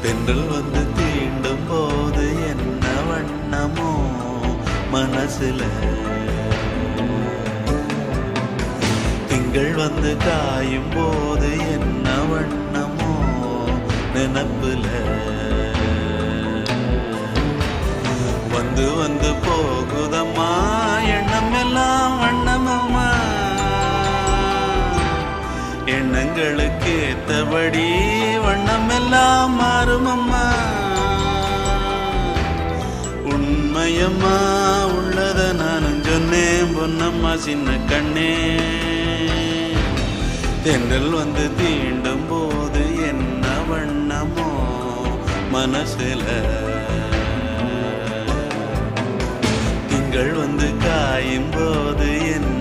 தென்றல் வந்து தீண்டும் போது என்ன வண்ணமோ மனசுல, திங்கள் வந்து காயும் போது என்ன வண்ணமோ நினப்புல, வந்து வந்து போகுதம்மா எண்ணம் எல்லாம் வண்ணமம்மா, எண்ணங்களுக்கு ஏத்தபடி வண்ணம் எல்லாம் மாறுமம்மா. உண்மையம்மா உள்ளத நானும் சொன்னேன் பொன்னம்மா சின்ன கண்ணே, தென்றல் வந்து தீண்டும் போது என்ன வண்ணமோ மனசுல, திங்கள் வந்து காயும் போது என்ன